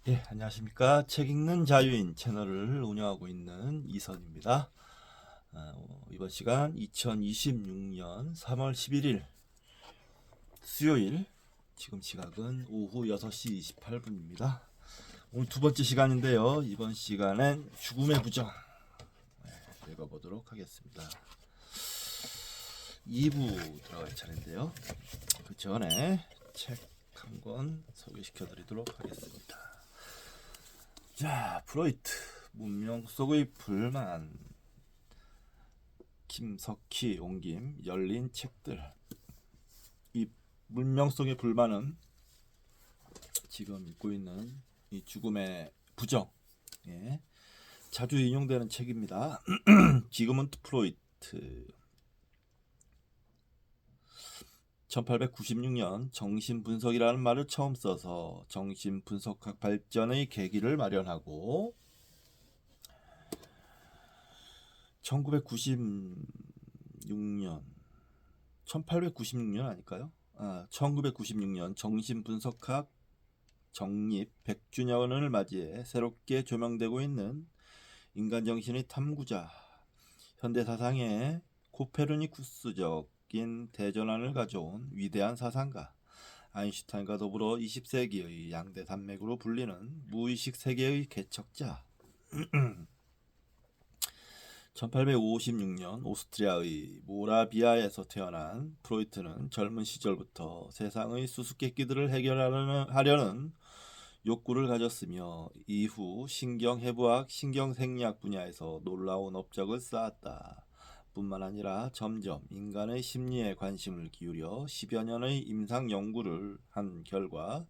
예, 안녕하십니까. 책 읽는 자유인 채널을 운영하고 있는 이선입니다. 이번 시간 2026년 3월 11일 수요일, 지금 시각은 오후 6시 28분입니다. 오늘 두 번째 시간인데요. 이번 시간엔 죽음의 부정 읽어보도록 하겠습니다. 2부 들어갈 차례인데요. 그 전에 책 한 권 소개시켜 드리도록 하겠습니다. 자, 프로이트 문명 속의 불만, 김석희 옹김 열린 책들. 이 문명 속의 불만은 지금 읽고 있는 이 죽음의 부정, 예, 자주 인용되는 책입니다. 지금은 프로이트 1896년 정신분석이라는 말을 처음 써서 정신분석학 발전의 계기를 마련하고 1996년 1896년 아닐까요? 1996년 정신분석학 정립 100주년을 맞이해 새롭게 조명되고 있는 인간 정신의 탐구자, 현대사상의 코페르니쿠스적인 대전환을 가져온 위대한 사상가, 아인슈타인과 더불어 20세기의 양대 산맥으로 불리는 무의식 세계의 개척자, 1856년 오스트리아의 모라비아에서 태어난 프로이트는 젊은 시절부터 세상의 수수께끼들을 해결하려는 욕구를 가졌으며 이후 신경해부학, 신경생리학 분야에서 놀라운 업적을 쌓았다. 뿐만 아니라 점점 인간의 심리에 관심을 기울여 10여 년의 임상 연구를 한 결과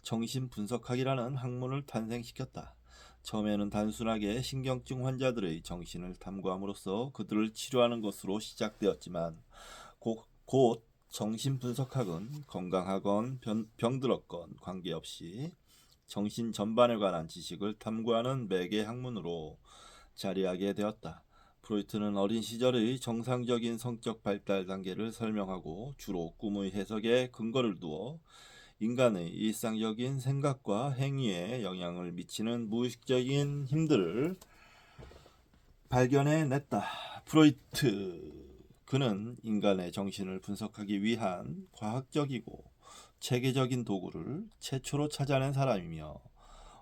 정신분석학이라는 학문을 탄생시켰다. 처음에는 단순하게 신경증 환자들의 정신을 탐구함으로써 그들을 치료하는 것으로 시작되었지만 곧 정신분석학은 건강하건 병들었건 관계없이 정신 전반에 관한 지식을 탐구하는 매개 학문으로 자리하게 되었다. 프로이트는 어린 시절의 정상적인 성적 발달 단계를 설명하고 주로 꿈의 해석에 근거를 두어 인간의 일상적인 생각과 행위에 영향을 미치는 무의식적인 힘들을 발견해냈다. 프로이트, 그는 인간의 정신을 분석하기 위한 과학적이고 체계적인 도구를 최초로 찾아낸 사람이며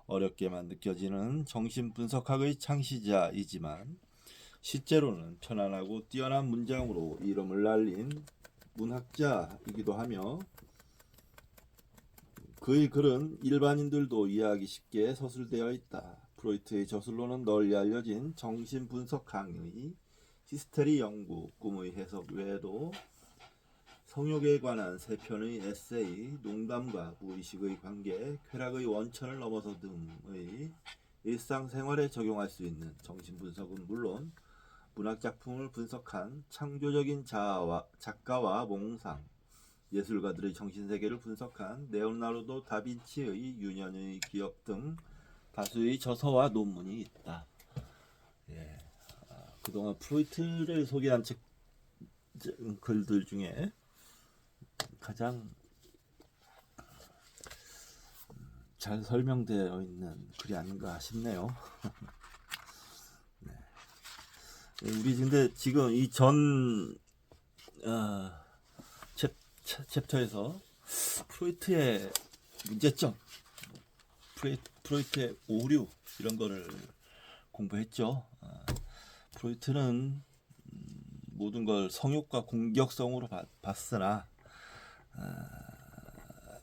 어렵게만 느껴지는 정신분석학의 창시자이지만 실제로는 편안하고 뛰어난 문장으로 이름을 날린 문학자이기도 하며 그의 글은 일반인들도 이해하기 쉽게 서술되어 있다. 프로이트의 저술로는 널리 알려진 정신분석 강의, 히스테리 연구, 꿈의 해석 외에도 성욕에 관한 세 편의 에세이, 농담과 무의식의 관계, 쾌락의 원천을 넘어서 등의 일상생활에 적용할 수 있는 정신분석은 물론 문학작품을 분석한 창조적인 작가와 몽상, 예술가들의 정신세계를 분석한 레오나르도 다빈치의 유년의 기억 등 다수의 저서와 논문이 있다. 예, 그동안 프로이트를 소개한 글들 중에 가장 잘 설명되어 있는 글이 아닌가 싶네요. 네. 우리 근데 지금 이 전 챕터에서 프로이트의 문제점, 프로이트의 오류 이런 거를 공부했죠. 프로이트는 모든 걸 성욕과 공격성으로 봤으나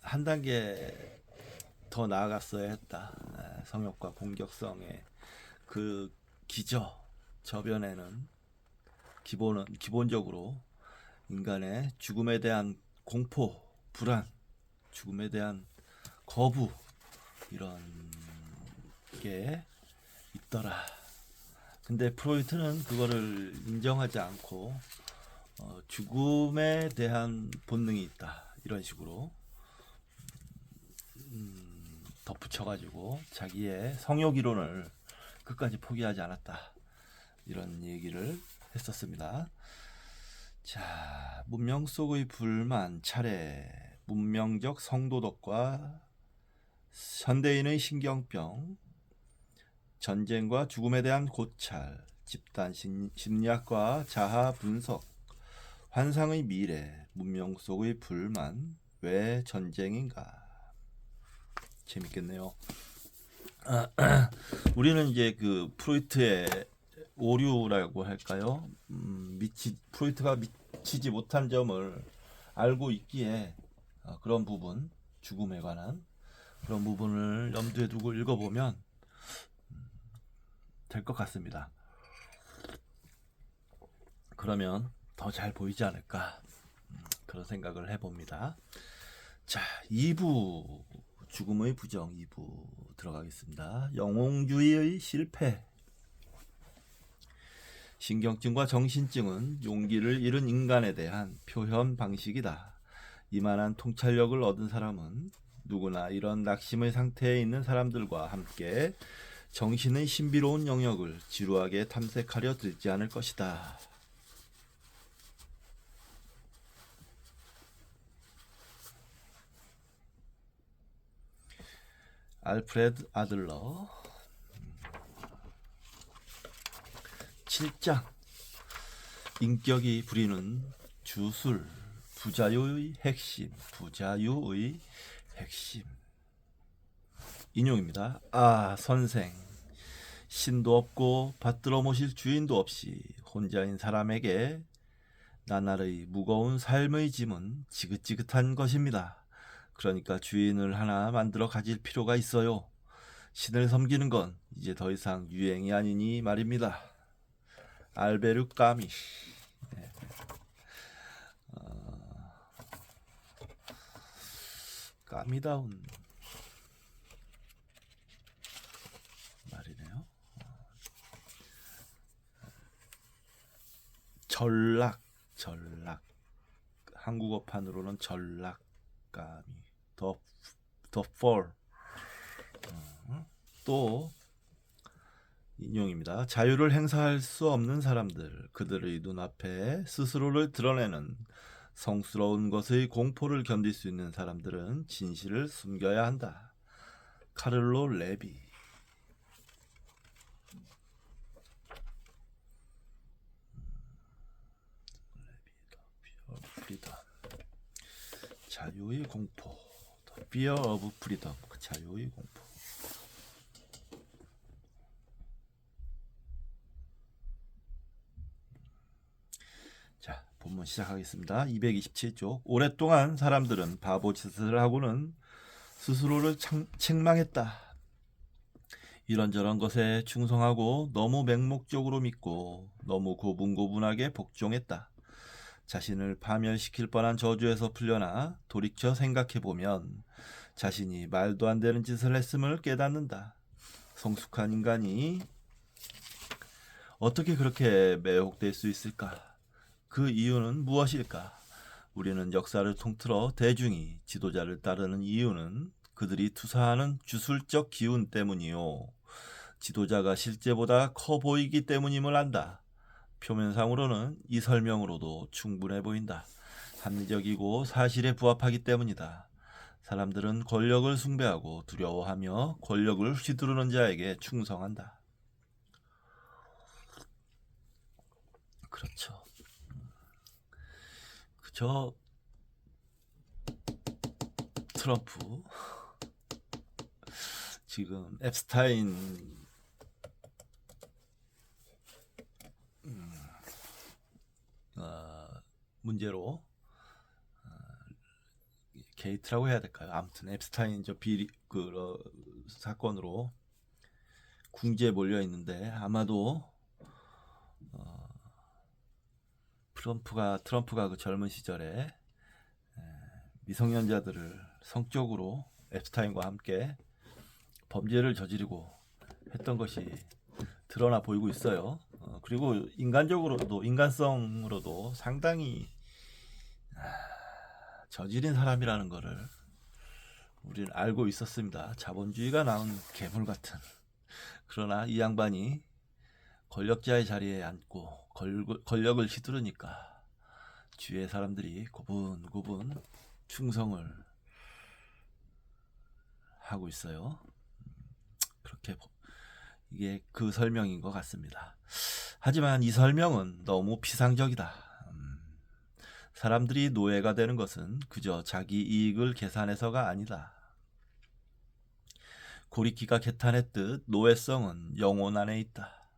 한 단계 더 나아갔어야 했다. 성욕과 공격성의 그 저변에는 기본적으로 인간의 죽음에 대한 공포, 불안, 죽음에 대한 거부 이런 게 있더라. 근데 프로이트는 그거를 인정하지 않고 죽음에 대한 본능이 있다 이런 식으로 덧붙여가지고 자기의 성욕 이론을 끝까지 포기하지 않았다 이런 얘기를 했었습니다. 자, 문명 속의 불만 차례, 문명적 성도덕과 현대인의 신경병, 전쟁과 죽음에 대한 고찰, 집단 심리학과 자아 분석, 환상의 미래, 문명 속의 불만, 왜 전쟁인가? 재밌겠네요. 우리는 이제 그 프로이트의 오류라고 할까요? 프로이트가 미치지 못한 점을 알고 있기에 그런 부분, 죽음에 관한 그런 부분을 염두에 두고 읽어보면 될 것 같습니다. 그러면 더 잘 보이지 않을까 그런 생각을 해봅니다. 자, 2부 죽음의 부정 2부 들어가겠습니다. 영웅주의의 실패. 신경증과 정신증은 용기를 잃은 인간에 대한 표현 방식이다. 이만한 통찰력을 얻은 사람은 누구나 이런 낙심의 상태에 있는 사람들과 함께 정신의 신비로운 영역을 지루하게 탐색하려 들지 않을 것이다. 알프레드 아들러 7장 인격이 부리는 주술 부자유의 핵심 인용입니다. 선생 신도 없고 받들어 모실 주인도 없이 혼자인 사람에게 나날의 무거운 삶의 짐은 지긋지긋한 것입니다. 그러니까 주인을 하나 만들어 가질 필요가 있어요. 신을 섬기는 건 이제 더 이상 유행이 아니니 말입니다. 알베르 까미. 네. 까미다운 말이네요. 전락 한국어판으로는 전락감이 the fall. 또 인용입니다. 자유를 행사할 수 없는 사람들, 그들의 눈앞에 스스로를 드러내는 성스러운 것의 공포를 견딜 수 있는 사람들은 진실을 숨겨야 한다. 카를로 레비. 자유의 공포. The Fear of Freedom. 그 자유의 공포. 자, 본문 시작하겠습니다. 227쪽. 오랫동안 사람들은 바보짓을 하고는 스스로를 책망했다. 이런저런 것에 충성하고 너무 맹목적으로 믿고 너무 고분고분하게 복종했다. 자신을 파멸시킬 뻔한 저주에서 풀려나 돌이켜 생각해보면 자신이 말도 안 되는 짓을 했음을 깨닫는다. 성숙한 인간이 어떻게 그렇게 매혹될 수 있을까? 그 이유는 무엇일까? 우리는 역사를 통틀어 대중이 지도자를 따르는 이유는 그들이 투사하는 주술적 기운 때문이요. 지도자가 실제보다 커 보이기 때문임을 안다. 표면상으로는 이 설명으로도 충분해 보인다. 합리적이고 사실에 부합하기 때문이다. 사람들은 권력을 숭배하고 두려워하며 권력을 휘두르는 자에게 충성한다. 그렇죠. 그저 트럼프 지금 앱스타인 문제로 게이트라고 해야 될까요? 아무튼 앱스타인 저 비리 사건으로 궁지에 몰려 있는데 아마도 트럼프가 그 젊은 시절에 미성년자들을 성적으로 앱스타인과 함께 범죄를 저지르고 했던 것이 드러나 보이고 있어요. 그리고 인간성으로도 상당히 저지른 사람이라는 것을 우리는 알고 있었습니다. 자본주의가 낳은 괴물 같은. 그러나 이 양반이 권력자의 자리에 앉고 권력을 휘두르니까 주위의 사람들이 고분고분 충성을 하고 있어요. 그렇게 이게 그 설명인 것 같습니다. 하지만 이 설명은 너무 피상적이다. 사람들이 노예가 되는 것은 그저 자기 이익을 계산해서가 아니다. 고리키가 개탄했듯 노예성은 영혼 안에 있다.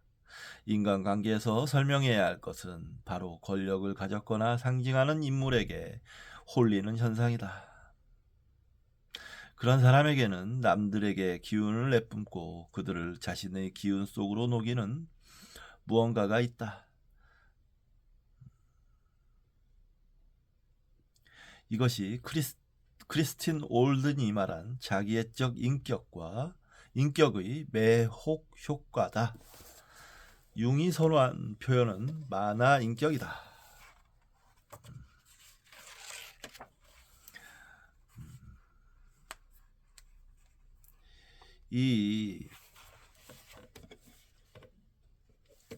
인간관계에서 설명해야 할 것은 바로 권력을 가졌거나 상징하는 인물에게 홀리는 현상이다. 그런 사람에게는 남들에게 기운을 내뿜고 그들을 자신의 기운 속으로 녹이는 무언가가 있다. 이것이 크리스틴 올든이 말한 자기애적 인격의 매혹 효과다. 융이 선호한 표현은 만화 인격이다.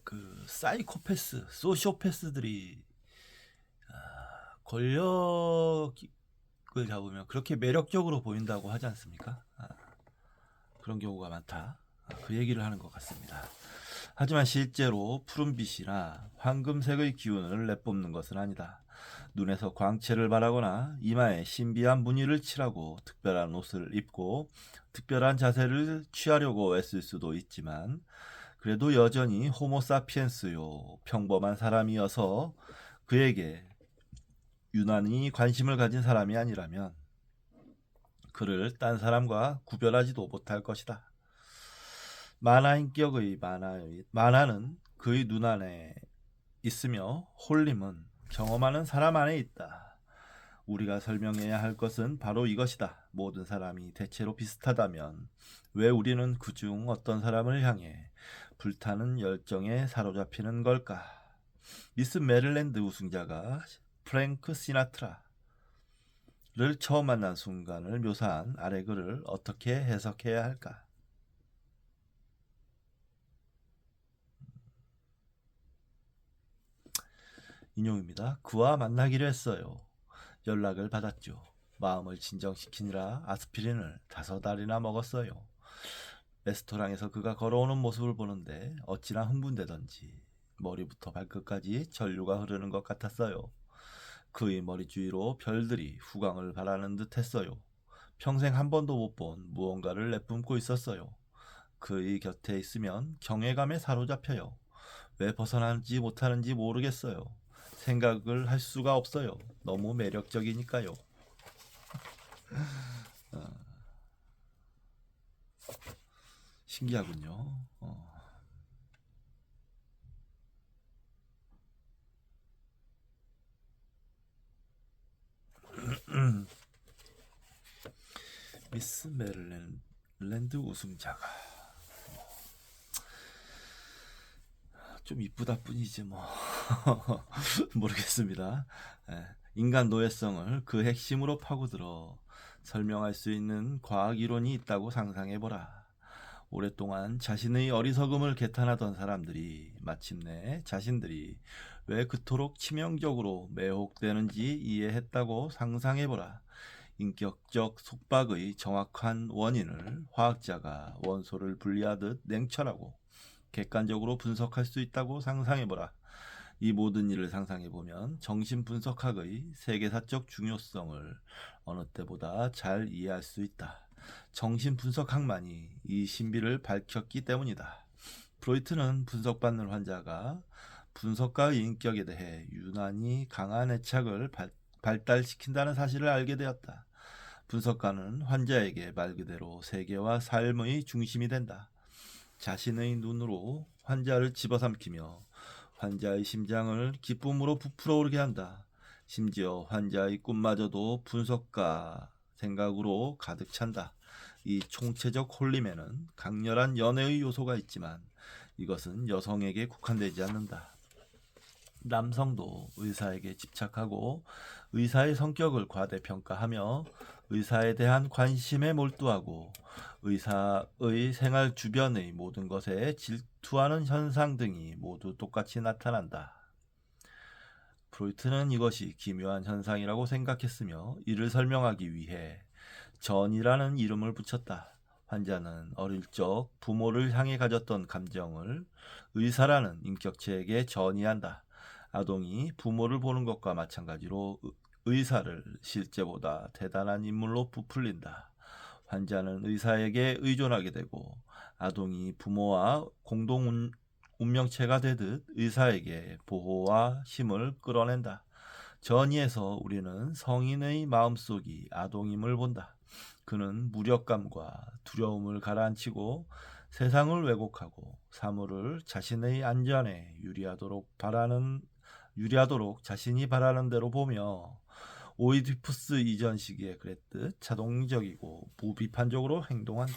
그 사이코패스, 소시오패스들이 권력을 잡으면 그렇게 매력적으로 보인다고 하지 않습니까? 그런 경우가 많다. 그 얘기를 하는 것 같습니다. 하지만 실제로 푸른빛이나 황금색의 기운을 내뿜는 것은 아니다. 눈에서 광채를 발하거나 이마에 신비한 무늬를 칠하고 특별한 옷을 입고 특별한 자세를 취하려고 애쓸 수도 있지만 그래도 여전히 호모사피엔스요, 평범한 사람이어서 그에게 유난히 관심을 가진 사람이 아니라면 그를 딴 사람과 구별하지도 못할 것이다. 만화는 그의 눈 안에 있으며 홀림은 경험하는 사람 안에 있다. 우리가 설명해야 할 것은 바로 이것이다. 모든 사람이 대체로 비슷하다면 왜 우리는 그중 어떤 사람을 향해 불타는 열정에 사로잡히는 걸까? 미스 메릴랜드 우승자가 프랭크 시나트라를 처음 만난 순간을 묘사한 아래 글을 어떻게 해석해야 할까? 인용입니다. 그와 만나기로 했어요. 연락을 받았죠. 마음을 진정시키느라 아스피린을 5알이나 먹었어요. 레스토랑에서 그가 걸어오는 모습을 보는데 어찌나 흥분되던지 머리부터 발끝까지 전류가 흐르는 것 같았어요. 그의 머리 주위로 별들이 후광을 발하는 듯 했어요. 평생 한 번도 못 본 무언가를 내뿜고 있었어요. 그의 곁에 있으면 경외감에 사로잡혀요. 왜 벗어나지 못하는지 모르겠어요. 생각을 할 수가 없어요. 너무 매력적이니까요. 신기하군요. 미스 메릴랜드 우승자가 좀 이쁘다 뿐이지 뭐 모르겠습니다. 인간 노예성을 그 핵심으로 파고들어 설명할 수 있는 과학 이론이 있다고 상상해보라. 오랫동안 자신의 어리석음을 개탄하던 사람들이 마침내 자신들이 왜 그토록 치명적으로 매혹되는지 이해했다고 상상해보라. 인격적 속박의 정확한 원인을 화학자가 원소를 분리하듯 냉철하고 객관적으로 분석할 수 있다고 상상해보라. 이 모든 일을 상상해보면 정신분석학의 세계사적 중요성을 어느 때보다 잘 이해할 수 있다. 정신분석학만이 이 신비를 밝혔기 때문이다. 프로이트는 분석받는 환자가 분석가의 인격에 대해 유난히 강한 애착을 발달시킨다는 사실을 알게 되었다. 분석가는 환자에게 말 그대로 세계와 삶의 중심이 된다. 자신의 눈으로 환자를 집어삼키며 환자의 심장을 기쁨으로 부풀어 오르게 한다. 심지어 환자의 꿈마저도 분석가 생각으로 가득 찬다. 이 총체적 홀림에는 강렬한 연애의 요소가 있지만 이것은 여성에게 국한되지 않는다. 남성도 의사에게 집착하고 의사의 성격을 과대평가하며 의사에 대한 관심에 몰두하고 의사의 생활 주변의 모든 것에 질투하는 현상 등이 모두 똑같이 나타난다. 프로이트는 이것이 기묘한 현상이라고 생각했으며 이를 설명하기 위해 전이라는 이름을 붙였다. 환자는 어릴 적 부모를 향해 가졌던 감정을 의사라는 인격체에게 전이한다. 아동이 부모를 보는 것과 마찬가지로 의사를 실제보다 대단한 인물로 부풀린다. 환자는 의사에게 의존하게 되고 아동이 부모와 공동 운명체가 되듯 의사에게 보호와 힘을 끌어낸다. 전이에서 우리는 성인의 마음속이 아동임을 본다. 그는 무력감과 두려움을 가라앉히고 세상을 왜곡하고 사물을 자신의 안전에 유리하도록 자신이 바라는 대로 보며 오이디푸스 이전 시기에 그랬듯 자동적이고 무비판적으로 행동한다.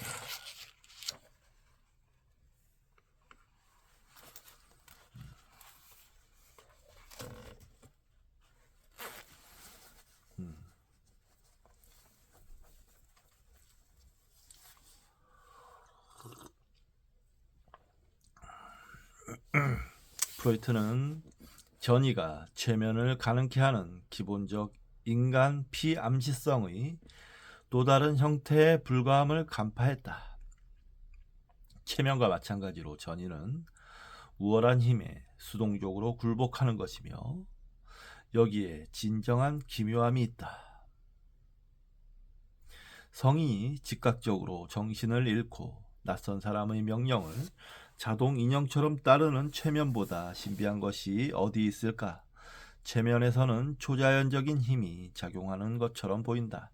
프로이트는 전이가 최면을 가능케 하는 기본적 인간 피암시성의 또 다른 형태의 불가함을 간파했다. 최면과 마찬가지로 전이는 우월한 힘에 수동적으로 굴복하는 것이며 여기에 진정한 기묘함이 있다. 성인이 즉각적으로 정신을 잃고 낯선 사람의 명령을 자동 인형처럼 따르는 최면보다 신비한 것이 어디 있을까? 최면에서는 초자연적인 힘이 작용하는 것처럼 보인다.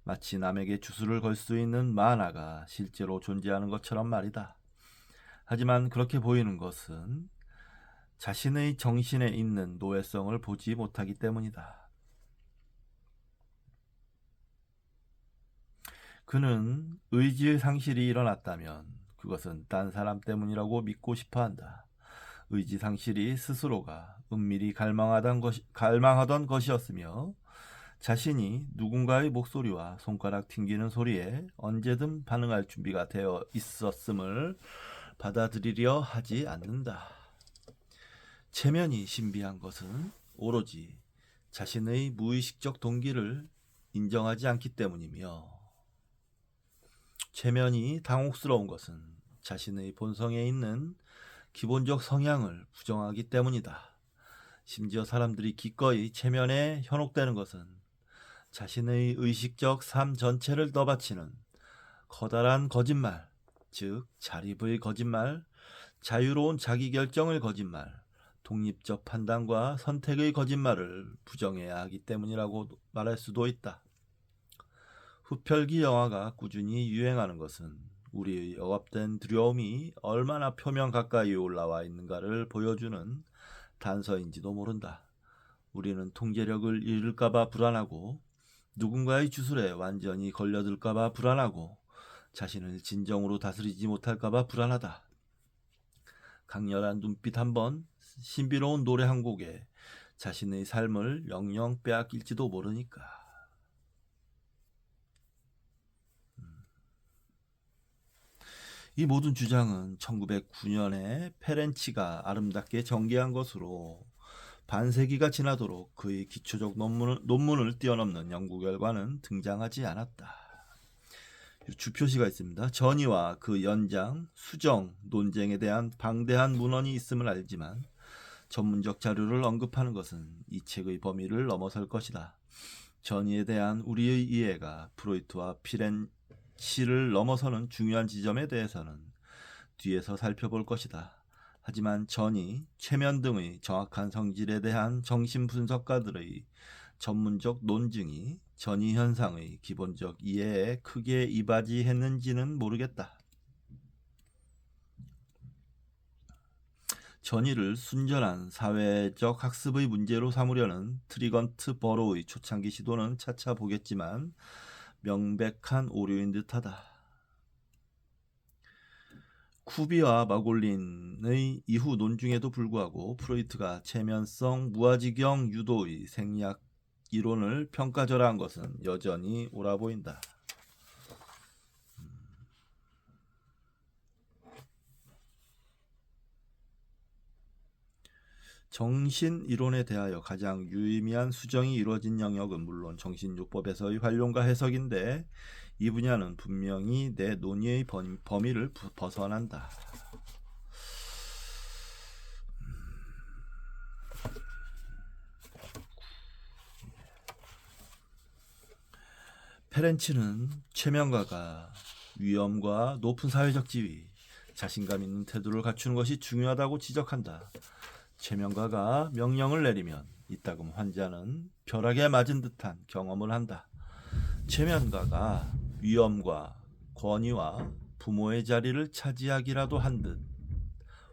마치 남에게 주술을 걸 수 있는 만화가 실제로 존재하는 것처럼 말이다. 하지만 그렇게 보이는 것은 자신의 정신에 있는 노예성을 보지 못하기 때문이다. 그는 의지의 상실이 일어났다면 그것은 딴 사람 때문이라고 믿고 싶어한다. 의지 상실이 스스로가 은밀히 갈망하던 것이었으며 자신이 누군가의 목소리와 손가락 튕기는 소리에 언제든 반응할 준비가 되어 있었음을 받아들이려 하지 않는다. 체면이 신비한 것은 오로지 자신의 무의식적 동기를 인정하지 않기 때문이며 체면이 당혹스러운 것은 자신의 본성에 있는 기본적 성향을 부정하기 때문이다. 심지어 사람들이 기꺼이 체면에 현혹되는 것은 자신의 의식적 삶 전체를 떠받치는 커다란 거짓말, 즉 자립의 거짓말, 자유로운 자기결정의 거짓말, 독립적 판단과 선택의 거짓말을 부정해야 하기 때문이라고 말할 수도 있다. 흡혈귀 영화가 꾸준히 유행하는 것은 우리의 억압된 두려움이 얼마나 표면 가까이 올라와 있는가를 보여주는 단서인지도 모른다. 우리는 통제력을 잃을까봐 불안하고 누군가의 주술에 완전히 걸려들까봐 불안하고 자신을 진정으로 다스리지 못할까봐 불안하다. 강렬한 눈빛 한 번, 신비로운 노래 한 곡에 자신의 삶을 영영 빼앗길지도 모르니까. 이 모든 주장은 1909년에 페렌치가 아름답게 전개한 것으로 반세기가 지나도록 그의 기초적 논문을 뛰어넘는 연구 결과는 등장하지 않았다. 주표시가 있습니다. 전이와 그 연장, 수정, 논쟁에 대한 방대한 문헌이 있음을 알지만 전문적 자료를 언급하는 것은 이 책의 범위를 넘어설 것이다. 전이에 대한 우리의 이해가 프로이트와 피렌치를 넘어서는 중요한 지점에 대해서는 뒤에서 살펴볼 것이다. 하지만 전이, 최면 등의 정확한 성질에 대한 정신분석가들의 전문적 논증이 전이 현상의 기본적 이해에 크게 이바지했는지는 모르겠다. 전이를 순전한 사회적 학습의 문제로 삼으려는 트리건트 버로의 초창기 시도는 차차 보겠지만 명백한 오류인 듯하다. 쿠비와 마골린의 이후 논중에도 불구하고 프로이트가 체면성 무아지경 유도의 생리학 이론을 평가절하한 것은 여전히 옳아 보인다. 정신이론에 대하여 가장 유의미한 수정이 이루어진 영역은 물론 정신요법에서의 활용과 해석인데 이 분야는 분명히 내 논의의 범위를 벗어난다. 페렌치는 최명가가 위엄과 높은 사회적 지위, 자신감 있는 태도를 갖추는 것이 중요하다고 지적한다. 최명가가 명령을 내리면 이따금 환자는 벼락에 맞은 듯한 경험을 한다. 최명가가 위엄과 권위와 부모의 자리를 차지하기라도 한 듯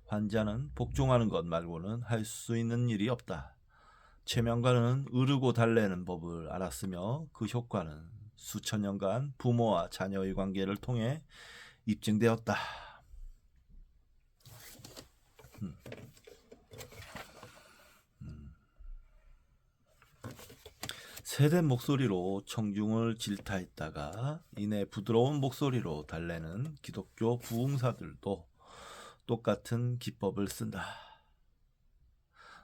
환자는 복종하는 것 말고는 할 수 있는 일이 없다. 최명가는 으르고 달래는 법을 알았으며 그 효과는 수천 년간 부모와 자녀의 관계를 통해 입증되었다. 세된 목소리로 청중을 질타했다가 이내 부드러운 목소리로 달래는 기독교 부흥사들도 똑같은 기법을 쓴다.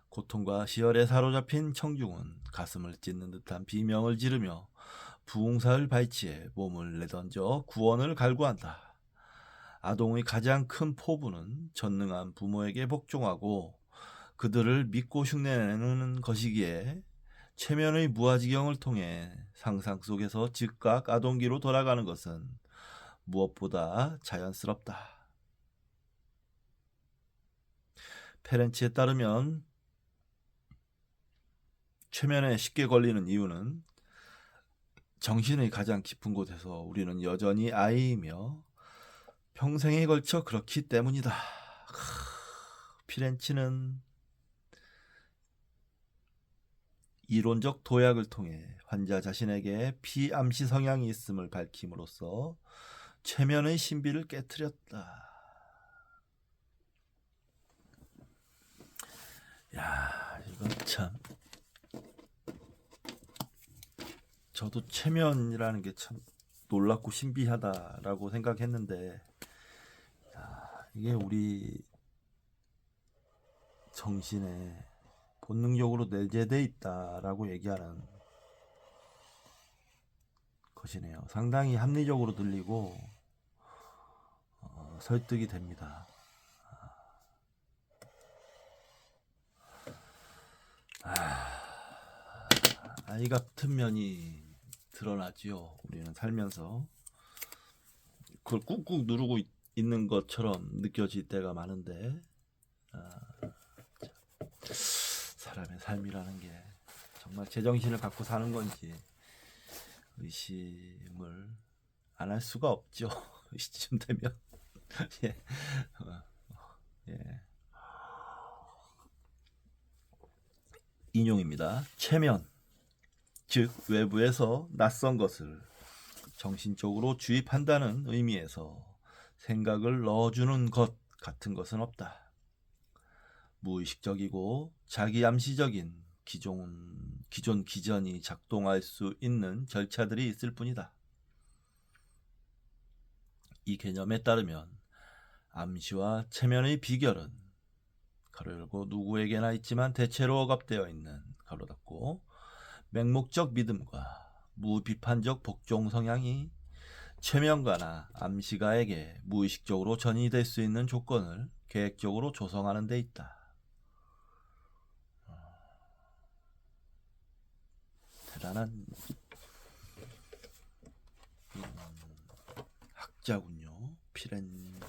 고통과 시열에 사로잡힌 청중은 가슴을 찢는 듯한 비명을 지르며 부흥사를 발치해 몸을 내던져 구원을 갈구한다. 아동의 가장 큰 포부는 전능한 부모에게 복종하고 그들을 믿고 흉내내는 것이기에 최면의 무아지경을 통해 상상 속에서 즉각 아동기로 돌아가는 것은 무엇보다 자연스럽다. 페렌치에 따르면 최면에 쉽게 걸리는 이유는 정신의 가장 깊은 곳에서 우리는 여전히 아이이며 평생에 걸쳐 그렇기 때문이다. 피렌치는 이론적 도약을 통해 환자 자신에게 피암시 성향이 있음을 밝힘으로써 최면의 신비를 깨트렸다. 야, 이건 참 저도 최면이라는 게 참 놀랍고 신비하다라고 생각했는데 이게 우리 정신에 본능적으로 내재되어 있다라고 얘기하는 것이네요. 상당히 합리적으로 들리고 설득이 됩니다. 아이 같은 면이 드러나지요. 우리는 살면서 그걸 꾹꾹 누르고 있는 것처럼 느껴질 때가 많은데 사람의 삶이라는 게 정말 제정신을 갖고 사는 건지 의심을 안 할 수가 없죠. 이쯤 되면 예. 예. 인용입니다. 최면, 즉 외부에서 낯선 것을 정신적으로 주입한다는 의미에서 생각을 넣어주는 것 같은 것은 없다. 무의식적이고 자기암시적인 기존 기전이 작동할 수 있는 절차들이 있을 뿐이다. 이 개념에 따르면 암시와 체면의 비결은 가로 열고 누구에게나 있지만 대체로 억압되어 있는 가로 닫고 맹목적 믿음과 무비판적 복종 성향이 최면가나 암시가에게 무의식적으로 전이될 수 있는 조건을 계획적으로 조성하는 데 있다. 대단한 학자군요. 피렌치.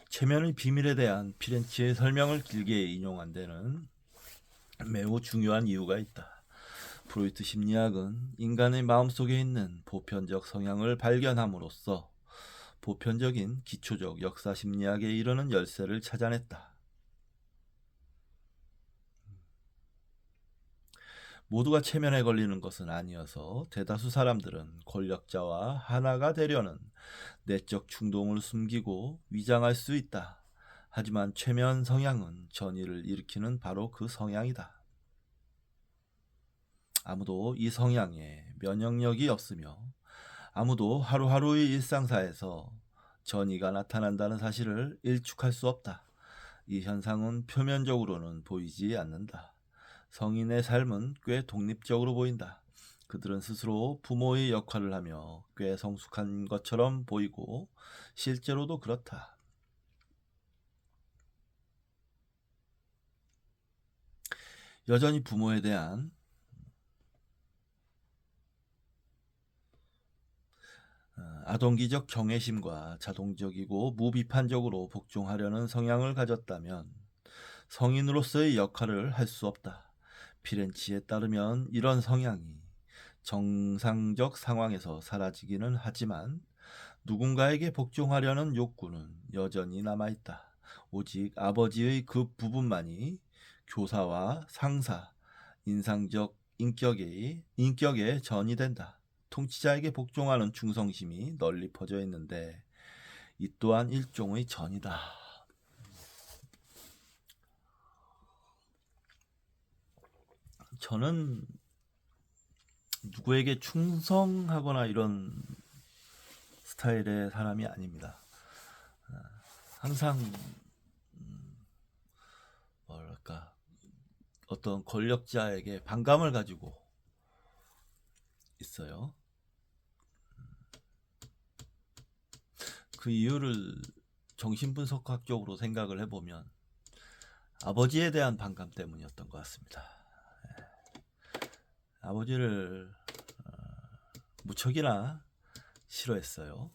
최면의 비밀에 대한 피렌치의 설명을 길게 인용한 데는 매우 중요한 이유가 있다. 프로이트 심리학은 인간의 마음속에 있는 보편적 성향을 발견함으로써 보편적인 기초적 역사 심리학에 이르는 열쇠를 찾아냈다. 모두가 체면에 걸리는 것은 아니어서 대다수 사람들은 권력자와 하나가 되려는 내적 충동을 숨기고 위장할 수 있다. 하지만 최면 성향은 전이를 일으키는 바로 그 성향이다. 아무도 이 성향에 면역력이 없으며 아무도 하루하루의 일상사에서 전이가 나타난다는 사실을 일축할 수 없다. 이 현상은 표면적으로는 보이지 않는다. 성인의 삶은 꽤 독립적으로 보인다. 그들은 스스로 부모의 역할을 하며 꽤 성숙한 것처럼 보이고 실제로도 그렇다. 여전히 부모에 대한 아동기적 경외심과 자동적이고 무비판적으로 복종하려는 성향을 가졌다면 성인으로서의 역할을 할 수 없다. 피렌치에 따르면 이런 성향이 정상적 상황에서 사라지기는 하지만 누군가에게 복종하려는 욕구는 여전히 남아있다. 오직 아버지의 그 부분만이 교사와 상사, 인상적 인격에 전이 된다. 통치자에게 복종하는 충성심이 널리 퍼져 있는데 이 또한 일종의 전이다. 저는 누구에게 충성하거나 이런 스타일의 사람이 아닙니다. 항상 뭐랄까 어떤 권력자에게 반감을 가지고 있어요. 그 이유를 정신분석학적으로 생각을 해보면 아버지에 대한 반감 때문이었던 것 같습니다. 아버지를 무척이나 싫어했어요.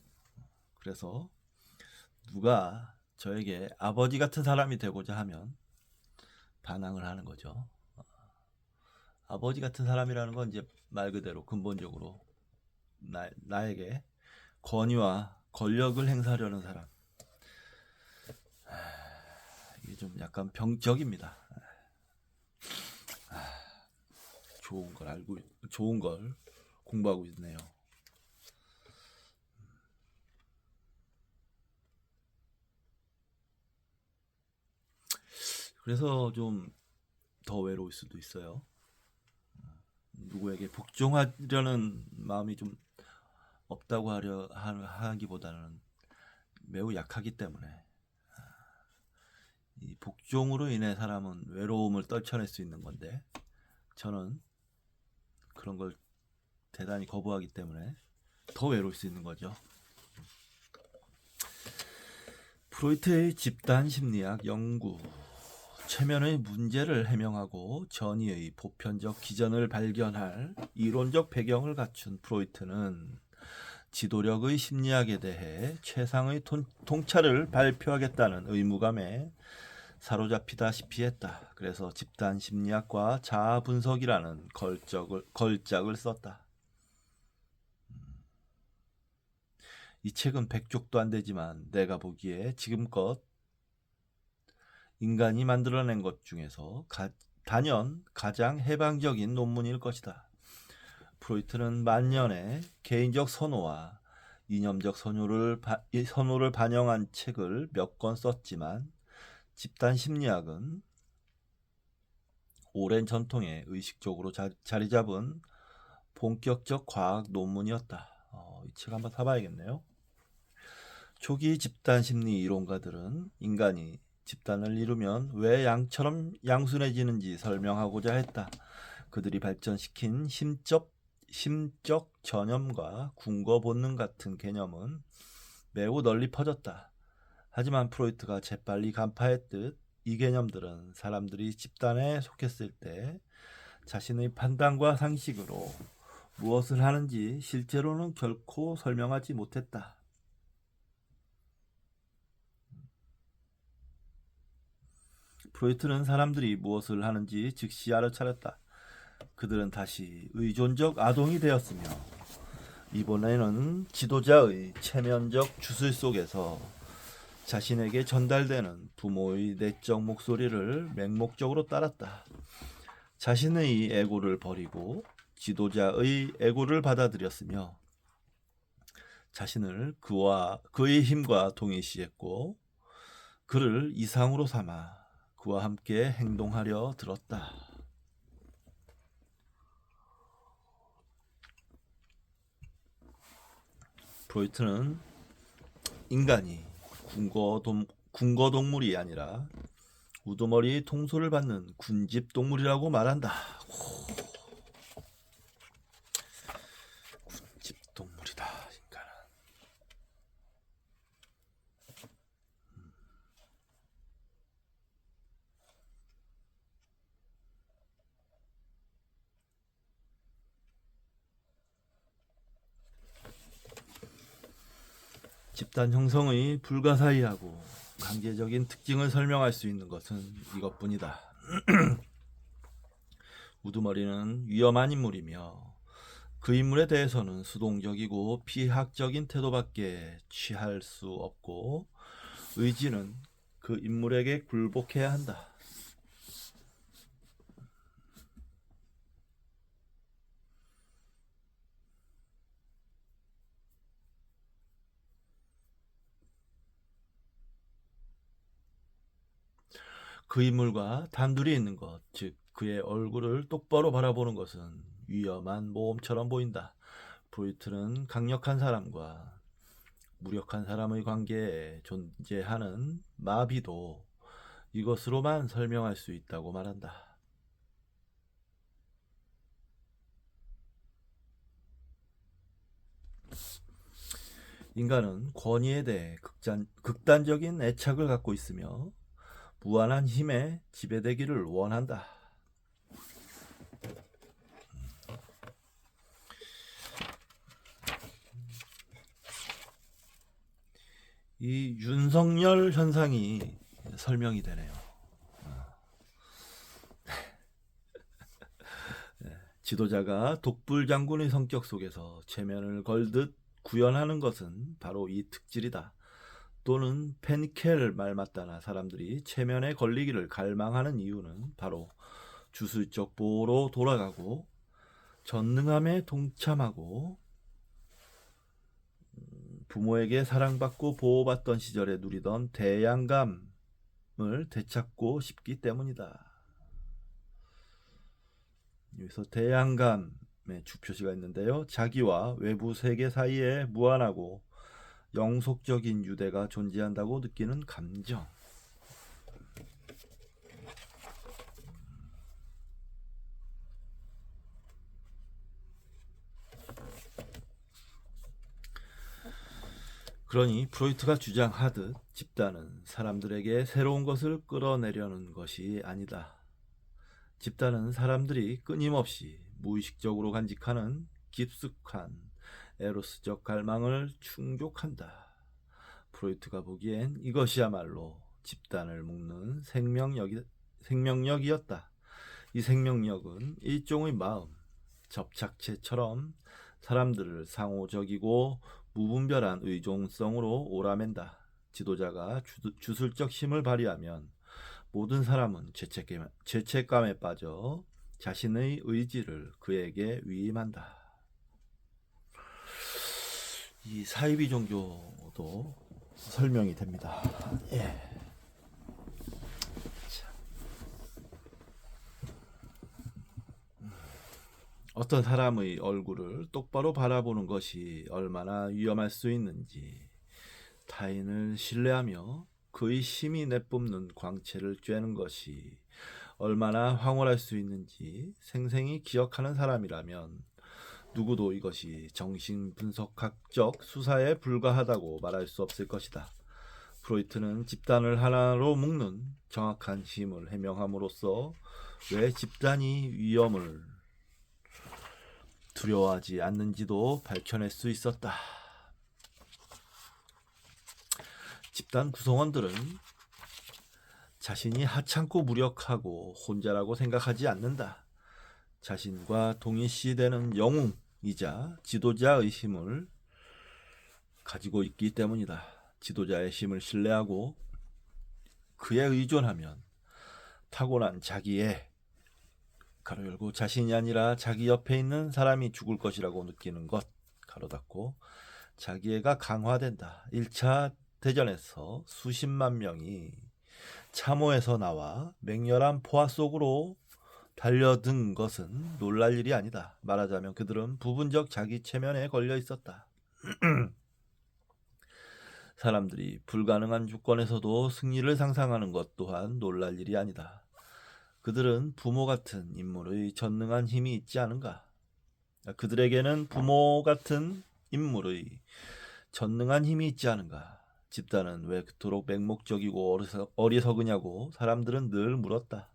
그래서 누가 저에게 아버지 같은 사람이 되고자 하면 반항을 하는 거죠. 아버지 같은 사람이라는 건 이제 말 그대로 근본적으로 나에게 권위와 권력을 행사하려는 사람. 이게 좀 약간 병적입니다. 좋은 걸 공부하고 있네요. 그래서 좀 더 외로울 수도 있어요. 누구에게 복종하려는 마음이 좀 없다고 하기보다는 매우 약하기 때문에 이 복종으로 인해 사람은 외로움을 떨쳐낼 수 있는 건데 저는 그런 걸 대단히 거부하기 때문에 더 외로울 수 있는 거죠. 프로이트의 집단 심리학 연구 최면의 문제를 해명하고 전이의 보편적 기전을 발견할 이론적 배경을 갖춘 프로이트는 지도력의 심리학에 대해 최상의 통찰을 발표하겠다는 의무감에 사로잡히다시피 했다. 그래서 집단 심리학과 자아 분석이라는 걸작을 썼다. 이 책은 100쪽도 안 되지만 내가 보기에 지금껏 인간이 만들어낸 것 중에서 단연 가장 해방적인 논문일 것이다. 프로이트는 만년의 개인적 선호와 이념적 선호를 반영한 책을 몇 권 썼지만 집단 심리학은 오랜 전통에 의식적으로 자리 잡은 본격적 과학 논문이었다. 이 책 한번 사봐야겠네요. 초기 집단 심리 이론가들은 인간이 집단을 이루면 왜 양처럼 양순해지는지 설명하고자 했다. 그들이 발전시킨 심적 전염과 궁거 본능 같은 개념은 매우 널리 퍼졌다. 하지만 프로이트가 재빨리 간파했듯 이 개념들은 사람들이 집단에 속했을 때 자신의 판단과 상식으로 무엇을 하는지 실제로는 결코 설명하지 못했다. 프로이트는 사람들이 무엇을 하는지 즉시 알아차렸다. 그들은 다시 의존적 아동이 되었으며 이번에는 지도자의 체면적 주술 속에서 자신에게 전달되는 부모의 내적 목소리를 맹목적으로 따랐다. 자신의 에고를 버리고 지도자의 에고를 받아들였으며 자신을 그의 힘과 동일시했고 그를 이상으로 삼아 그와 함께 행동하려 들었다. 프로이트는 인간이 군거동물이 아니라 우두머리 통솔을 받는 군집동물이라고 말한다. 군집동물이다, 인간은. 집단 형성의 불가사의하고 강제적인 특징을 설명할 수 있는 것은 이것뿐이다. 우두머리는 위험한 인물이며 그 인물에 대해서는 수동적이고 피학적인 태도밖에 취할 수 없고 의지는 그 인물에게 굴복해야 한다. 그 인물과 단둘이 있는 것, 즉 그의 얼굴을 똑바로 바라보는 것은 위험한 모험처럼 보인다. 프로이트는 강력한 사람과 무력한 사람의 관계에 존재하는 마비도 이것으로만 설명할 수 있다고 말한다. 인간은 권위에 대해 극단적인 애착을 갖고 있으며 무한한 힘에 지배되기를 원한다. 이 윤석열 현상이 설명이 되네요. 지도자가 독불 장군의 성격 속에서 체면을 걸듯 구현하는 것은 바로 이 특질이다. 또는 펜켈 말 맞다나 사람들이 체면에 걸리기를 갈망하는 이유는 바로 주술적 보호로 돌아가고 전능함에 동참하고 부모에게 사랑받고 보호받던 시절에 누리던 대양감을 되찾고 싶기 때문이다. 여기서 대양감의 주표시가 있는데요. 자기와 외부 세계 사이에 무한하고 영속적인 유대가 존재한다고 느끼는 감정. 그러니 프로이트가 주장하듯 집단은 사람들에게 새로운 것을 끌어내려는 것이 아니다. 집단은 사람들이 끊임없이 무의식적으로 간직하는 깊숙한 에로스적 갈망을 충족한다. 프로이트가 보기엔 이것이야말로 집단을 묶는 생명력이었다. 이 생명력은 일종의 마음, 접착체처럼 사람들을 상호적이고 무분별한 의존성으로 오라맨다. 지도자가 주술적 힘을 발휘하면 모든 사람은 죄책감에 빠져 자신의 의지를 그에게 위임한다. 이 사이비 종교도 설명이 됩니다. 예. 어떤 사람의 얼굴을 똑바로 바라보는 것이 얼마나 위험할 수 있는지, 타인을 신뢰하며 그의 힘이 내뿜는 광채를 쬐는 것이 얼마나 황홀할 수 있는지 생생히 기억하는 사람이라면 누구도 이것이 정신분석학적 수사에 불과하다고 말할 수 없을 것이다. 프로이트는 집단을 하나로 묶는 정확한 힘을 해명함으로써 왜 집단이 위험을 두려워하지 않는지도 밝혀낼 수 있었다. 집단 구성원들은 자신이 하찮고 무력하고 혼자라고 생각하지 않는다. 자신과 동일시되는 영웅이자 지도자의 힘을 가지고 있기 때문이다. 지도자의 힘을 신뢰하고 그에 의존하면 타고난 자기의 가로 열고 자신이 아니라 자기 옆에 있는 사람이 죽을 것이라고 느끼는 것 가로 닫고 자기애가 강화된다. 1차 대전에서 수십만 명이 참호에서 나와 맹렬한 포화 속으로 달려든 것은 놀랄 일이 아니다. 말하자면 그들은 부분적 자기 체면에 걸려 있었다. 사람들이 불가능한 조건에서도 승리를 상상하는 것 또한 놀랄 일이 아니다. 그들은 부모 같은 인물의 전능한 힘이 있지 않은가? 그들에게는 부모 같은 인물의 전능한 힘이 있지 않은가? 집단은 왜 그토록 맹목적이고 어리석으냐고 사람들은 늘 물었다.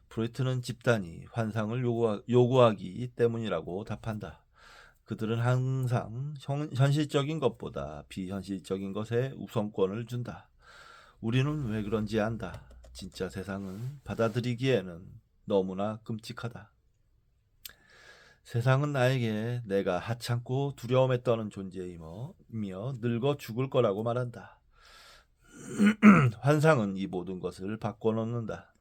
프로이트는 집단이 환상을 요구하기 때문이라고 답한다. 그들은 항상 현실적인 것보다 비현실적인 것에 우선권을 준다. 우리는 왜 그런지 안다. 진짜 세상은 받아들이기에는 너무나 끔찍하다. 세상은 나에게 내가 하찮고 두려움에 떠는 존재이며 늙어 죽을 거라고 말한다. 환상은 이 모든 것을 바꿔놓는다.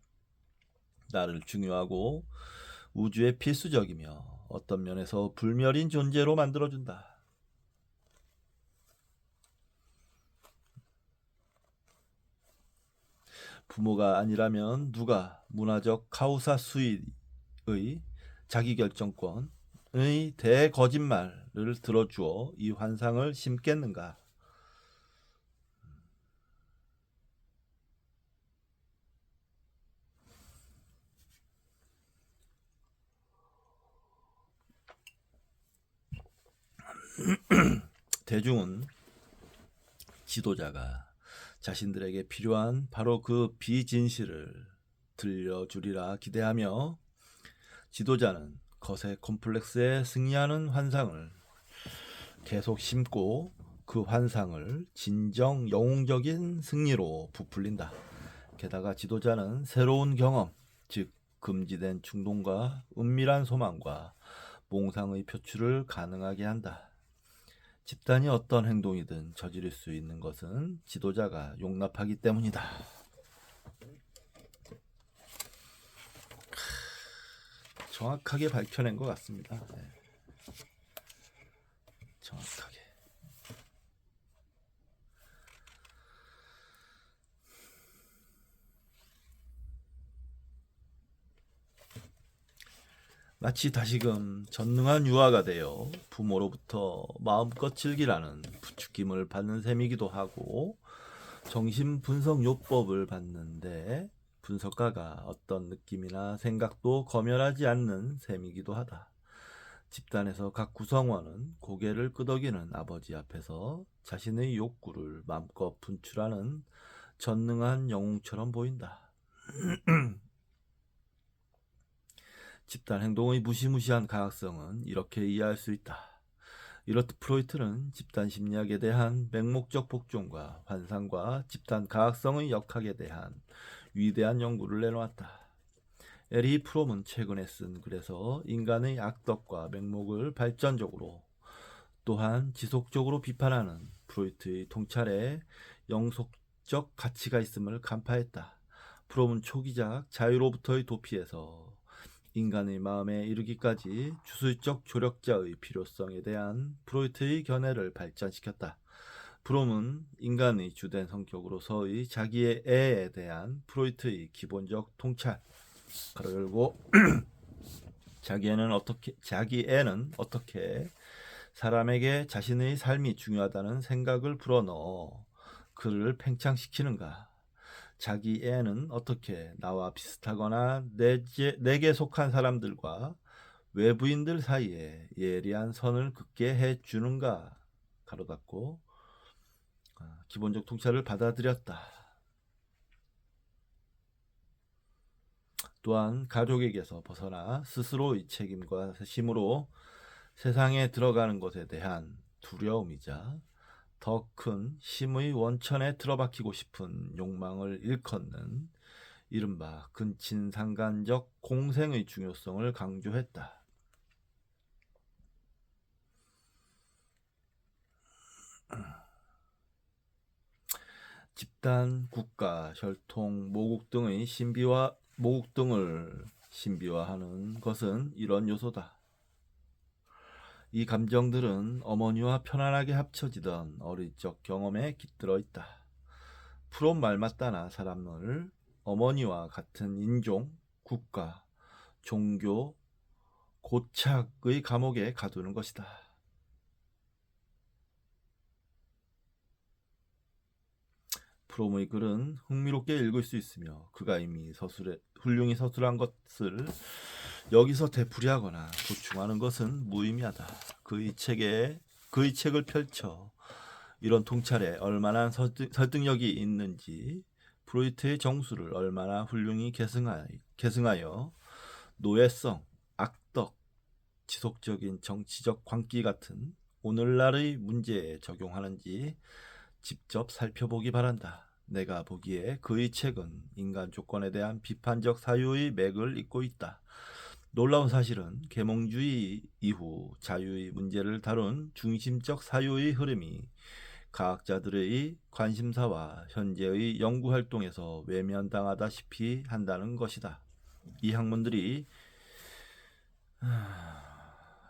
나를 중요하고 우주의 필수적이며 어떤 면에서 불멸인 존재로 만들어준다. 부모가 아니라면 누가 문화적 카우사 수위의 자기결정권의 대거짓말을 들어주어 이 환상을 심겠는가? 대중은 지도자가 자신들에게 필요한 바로 그 비진실을 들려주리라 기대하며 지도자는 거세 콤플렉스에 승리하는 환상을 계속 심고 그 환상을 진정 영웅적인 승리로 부풀린다. 게다가 지도자는 새로운 경험, 즉 금지된 충동과 은밀한 소망과 몽상의 표출을 가능하게 한다. 집단이 어떤 행동이든 저지를 수 있는 것은 지도자가 용납하기 때문이다. 정확하게 밝혀낸 것 같습니다. 네. 정확하게. 마치 다시금 전능한 유아가 되어 부모로부터 마음껏 즐기라는 부추김을 받는 셈이기도 하고 정신분석요법을 받는데 분석가가 어떤 느낌이나 생각도 검열하지 않는 셈이기도 하다. 집단에서 각 구성원은 고개를 끄덕이는 아버지 앞에서 자신의 욕구를 마음껏 분출하는 전능한 영웅처럼 보인다. 집단 행동의 무시무시한 가학성은 이렇게 이해할 수 있다. 이렇듯 프로이트는 집단 심리학에 대한 맹목적 복종과 환상과 집단 가학성의 역학에 대한 위대한 연구를 내놓았다. 에리 프롬은 최근에 쓴 글에서 인간의 악덕과 맹목을 발전적으로 또한 지속적으로 비판하는 프로이트의 통찰에 영속적 가치가 있음을 간파했다. 프롬은 초기작 자유로부터의 도피에서 인간의 마음에 이르기까지 주술적 조력자의 필요성에 대한 프로이트의 견해를 발전시켰다. 프롬은 인간의 주된 성격으로서의 자기의 애에 대한 프로이트의 기본적 통찰, 가로 열고 자기 애는 어떻게 사람에게 자신의 삶이 중요하다는 생각을 불어넣어 그를 팽창시키는가? 자기 애는 어떻게 나와 비슷하거나 내게 속한 사람들과 외부인들 사이에 예리한 선을 긋게 해주는가? 가로 닫고 기본적 통찰을 받아들였다. 또한 가족에게서 벗어나 스스로의 책임과 힘으로 세상에 들어가는 것에 대한 두려움이자 더 큰 힘의 원천에 틀어박히고 싶은 욕망을 일컫는 이른바 근친상간적 공생의 중요성을 강조했다. 집단, 국가, 혈통, 모국 등을 신비화하는 것은 이런 요소다. 이 감정들은 어머니와 편안하게 합쳐지던 어릴 적 경험에 깃들어 있다. 프롬 말 맞다나 사람을 어머니와 같은 인종, 국가, 종교, 고착의 감옥에 가두는 것이다. 프롬의 글은 흥미롭게 읽을 수 있으며 그가 이미 훌륭히 서술한 것을 여기서 되풀이하거나 보충하는 것은 무의미하다. 그의 책을 펼쳐 이런 통찰에 얼마나 설득력이 있는지, 프로이트의 정수를 얼마나 훌륭히 계승하여 노예성, 악덕, 지속적인 정치적 광기 같은 오늘날의 문제에 적용하는지 직접 살펴보기 바란다. 내가 보기에 그의 책은 인간 조건에 대한 비판적 사유의 맥을 잇고 있다. 놀라운 사실은 계몽주의 이후 자유의 문제를 다룬 중심적 사유의 흐름이 과학자들의 관심사와 현재의 연구활동에서 외면당하다시피 한다는 것이다. 이 학문들이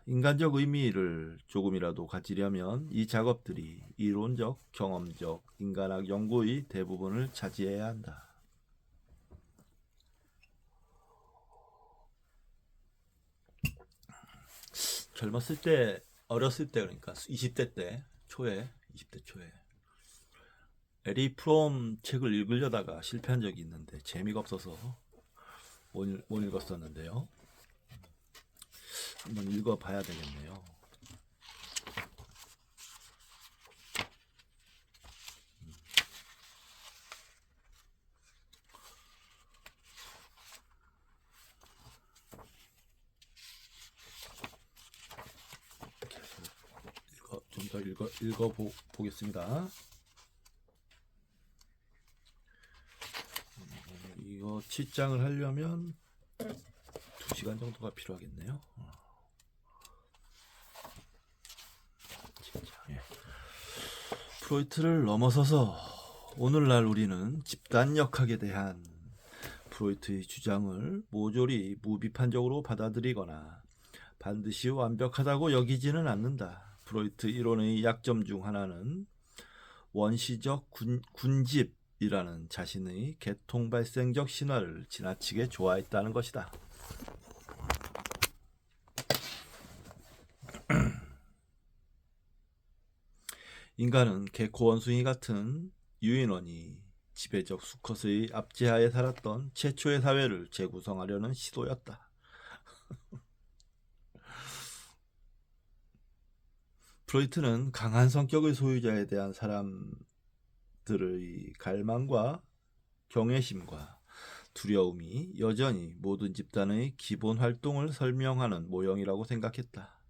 인간적 의미를 조금이라도 가지려면 이 작업들이 이론적, 경험적, 인간학 연구의 대부분을 차지해야 한다. 젊었을 때, 어렸을 때, 그러니까 20대 초에 에리 프롬 책을 읽으려다가 실패한 적이 있는데 재미가 없어서 못 읽었었는데요. 한번 읽어봐야 되겠네요. 좀 더 읽어보겠습니다. 이거 7장을 하려면 2시간 정도가 필요하겠네요. 프로이트를 넘어서서 오늘날 우리는 집단역학에 대한 프로이트의 주장을 모조리 무비판적으로 받아들이거나 반드시 완벽하다고 여기지는 않는다. 프로이트 이론의 약점 중 하나는 원시적 군집이라는 자신의 계통 발생적 신화를 지나치게 좋아했다는 것이다. 인간은 개코 원숭이 같은 유인원이 지배적 수컷의 압제하에 살았던 최초의 사회를 재구성하려는 시도였다. 프로이트는 강한 성격의 소유자에 대한 사람들의 갈망과 경외심과 두려움이 여전히 모든 집단의 기본 활동을 설명하는 모형이라고 생각했다.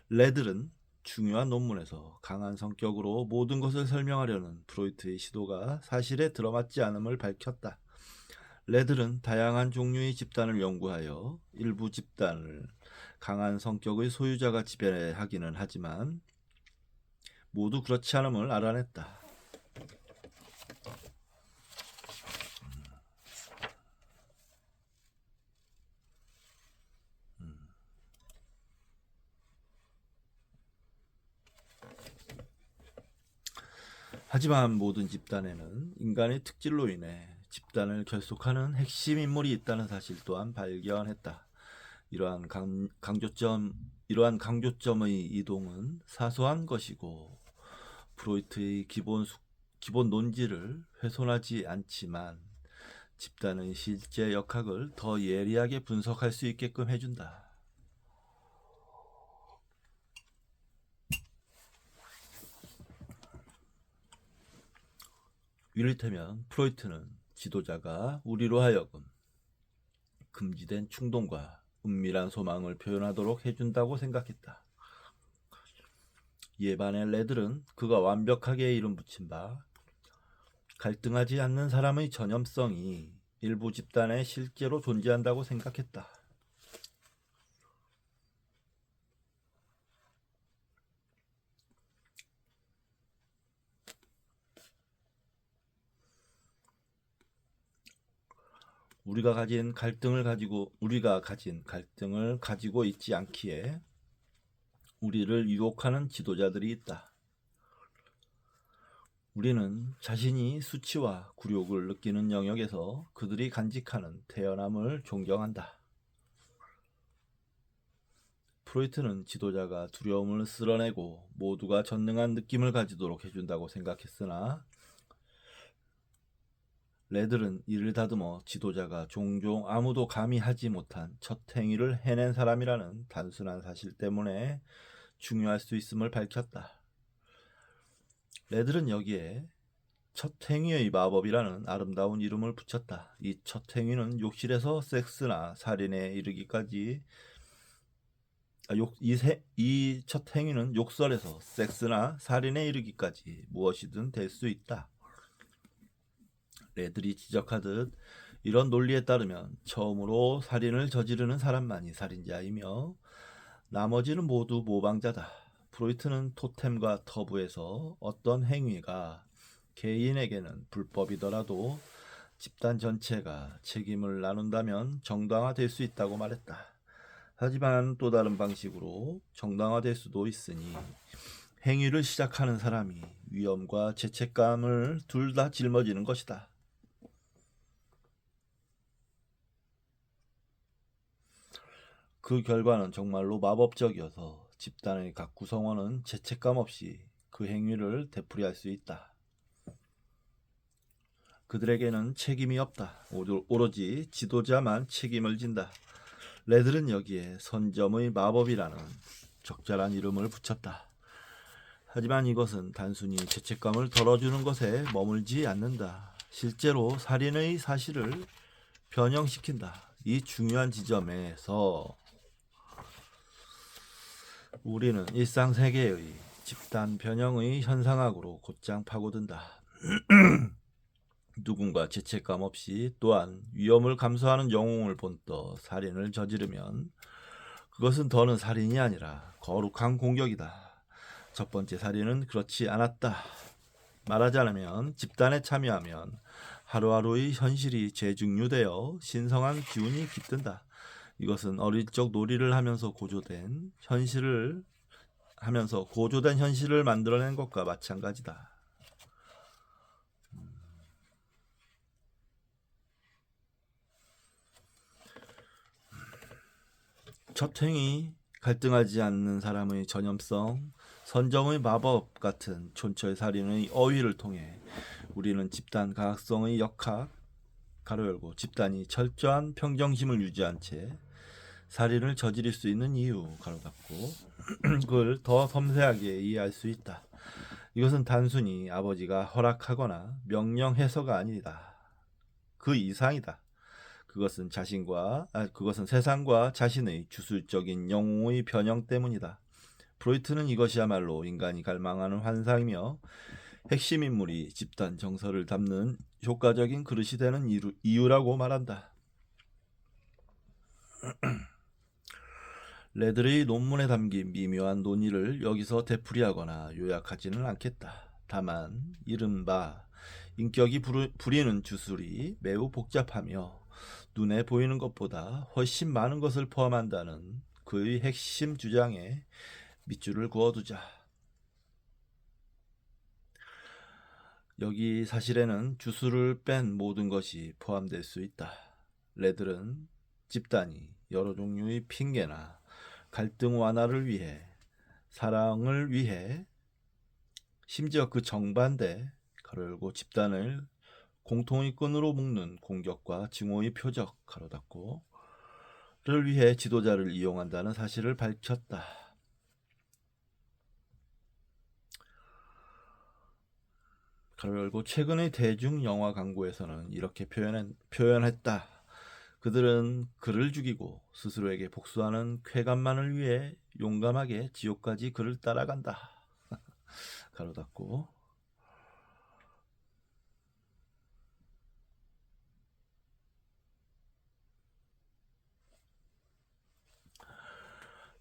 레들은 중요한 논문에서 강한 성격으로 모든 것을 설명하려는 프로이트의 시도가 사실에 들어맞지 않음을 밝혔다. 레들은 다양한 종류의 집단을 연구하여 일부 집단을 강한 성격의 소유자가 지배하기는 하지만 모두 그렇지 않음을 알아냈다. 하지만 모든 집단에는 인간의 특질로 인해 집단을 결속하는 핵심 인물이 있다는 사실 또한 발견했다. 이러한 강조점의 이동은 사소한 것이고 프로이트의 기본 논지를 훼손하지 않지만 집단의 실제 역학을 더 예리하게 분석할 수 있게끔 해준다. 이를테면 프로이트는 지도자가 우리로 하여금 금지된 충동과 은밀한 소망을 표현하도록 해준다고 생각했다. 이에 반해 레들은 그가 완벽하게 이름 붙인 바 갈등하지 않는 사람의 전염성이 일부 집단에 실제로 존재한다고 생각했다. 우리가 가진 갈등을 가지고 있지 않기에 우리를 유혹하는 지도자들이 있다. 우리는 자신이 수치와 굴욕을 느끼는 영역에서 그들이 간직하는 태어남을 존경한다. 프로이트는 지도자가 두려움을 쓸어내고 모두가 전능한 느낌을 가지도록 해준다고 생각했으나 레들은 이를 다듬어 지도자가 종종 아무도 감히 하지 못한 첫 행위를 해낸 사람이라는 단순한 사실 때문에 중요할 수 있음을 밝혔다. 레들은 여기에 첫 행위의 마법이라는 아름다운 이름을 붙였다. 이 첫 행위는 욕실에서 섹스나 살인에 이르기까지 이 첫 행위는 욕설에서 섹스나 살인에 이르기까지 무엇이든 될 수 있다. 레들이 지적하듯 이런 논리에 따르면 처음으로 살인을 저지르는 사람만이 살인자이며 나머지는 모두 모방자다. 프로이트는 토템과 터부에서 어떤 행위가 개인에게는 불법이더라도 집단 전체가 책임을 나눈다면 정당화될 수 있다고 말했다. 하지만 또 다른 방식으로 정당화될 수도 있으니 행위를 시작하는 사람이 위험과 죄책감을 둘 다 짊어지는 것이다. 그 결과는 정말로 마법적이어서 집단의 각 구성원은 죄책감 없이 그 행위를 되풀이할 수 있다. 그들에게는 책임이 없다. 오로지 지도자만 책임을 진다. 레들은 여기에 선점의 마법이라는 적절한 이름을 붙였다. 하지만 이것은 단순히 죄책감을 덜어주는 것에 머물지 않는다. 실제로 살인의 사실을 변형시킨다. 이 중요한 지점에서 우리는 일상세계의 집단 변형의 현상학으로 곧장 파고든다. 누군가 죄책감 없이 또한 위험을 감수하는 영웅을 본떠 살인을 저지르면 그것은 더는 살인이 아니라 거룩한 공격이다. 첫 번째 살인은 그렇지 않았다. 말하자면 집단에 참여하면 하루하루의 현실이 재증류되어 신성한 기운이 깃든다. 이것은 어릴 적 놀이를 하면서 고조된 현실을 만들어낸 것과 마찬가지다. 첫 행위, 갈등하지 않는 사람의 전염성, 선정의 마법 같은 촌철 살인의 어휘를 통해 우리는 집단 가학성의 역학, 가로 열고 집단이 철저한 평정심을 유지한 채 살인을 저지를 수 있는 이유, 가로 닫고 그걸 더 섬세하게 이해할 수 있다. 이것은 단순히 아버지가 허락하거나 명령해서가 아니다. 그 이상이다. 그것은 세상과 자신의 주술적인 영웅의 변형 때문이다. 프로이트는 이것이야말로 인간이 갈망하는 환상이며 핵심 인물이 집단 정서를 담는 효과적인 그릇이 되는 이유라고 말한다. 레들의 논문에 담긴 미묘한 논의를 여기서 되풀이하거나 요약하지는 않겠다. 다만 이른바 인격이 부리는 주술이 매우 복잡하며 눈에 보이는 것보다 훨씬 많은 것을 포함한다는 그의 핵심 주장에 밑줄을 그어두자. 여기 사실에는 주술을 뺀 모든 것이 포함될 수 있다. 레들은 집단이 여러 종류의 핑계나 갈등 완화를 위해, 사랑을 위해, 심지어 그 정반대, 가로 열고 집단을 공통의 끈으로 묶는 공격과 증오의 표적, 가로 닫고, 를 위해 지도자를 이용한다는 사실을 밝혔다. 가로 열고 최근의 대중 영화 광고에서는 이렇게 표현했다. 그들은 그를 죽이고 스스로에게 복수하는 쾌감만을 위해 용감하게 지옥까지 그를 따라간다. 가로 닫고.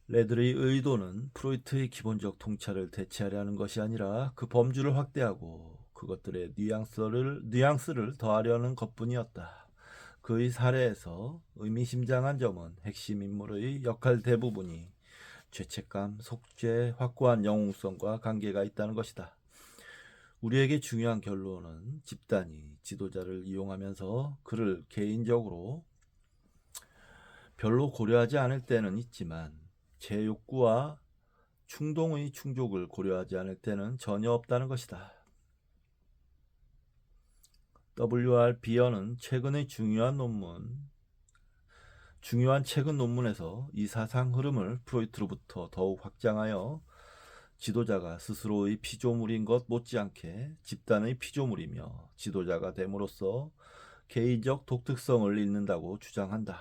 레들의 의도는 프로이트의 기본적 통찰을 대체하려는 것이 아니라 그 범주를 확대하고 그것들의 뉘앙스를 더하려는 것뿐이었다. 그의 사례에서 의미심장한 점은 핵심 인물의 역할 대부분이 죄책감, 속죄, 확고한 영웅성과 관계가 있다는 것이다. 우리에게 중요한 결론은 집단이 지도자를 이용하면서 그를 개인적으로 별로 고려하지 않을 때는 있지만 제 욕구와 충동의 충족을 고려하지 않을 때는 전혀 없다는 것이다. W.R. 비어는 최근의 중요한 최근 논문에서 이 사상 흐름을 프로이트로부터 더욱 확장하여 지도자가 스스로의 피조물인 것 못지않게 집단의 피조물이며 지도자가 됨으로써 개인적 독특성을 잃는다고 주장한다.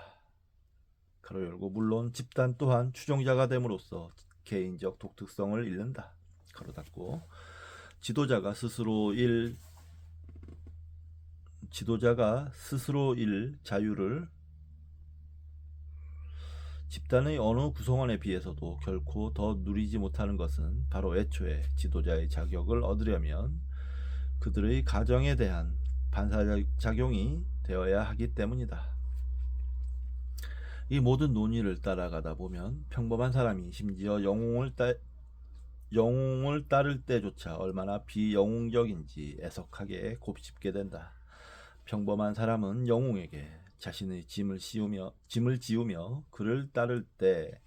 가로 열고 물론 집단 또한 추종자가 됨으로써 개인적 독특성을 잃는다. 가로 닫고 지도자가 스스로 일 자유를 집단의 어느 구성원에 비해서도 결코 더 누리지 못하는 것은 바로 애초에 지도자의 자격을 얻으려면 그들의 가정에 대한 반사작용이 되어야 하기 때문이다. 이 모든 논의를 따라가다 보면 평범한 사람이 심지어 영웅을 따를 때조차 얼마나 비영웅적인지 애석하게 곱씹게 된다. 평범한 사람은 영웅에게 자신의 짐을 지우며 그를 따를 때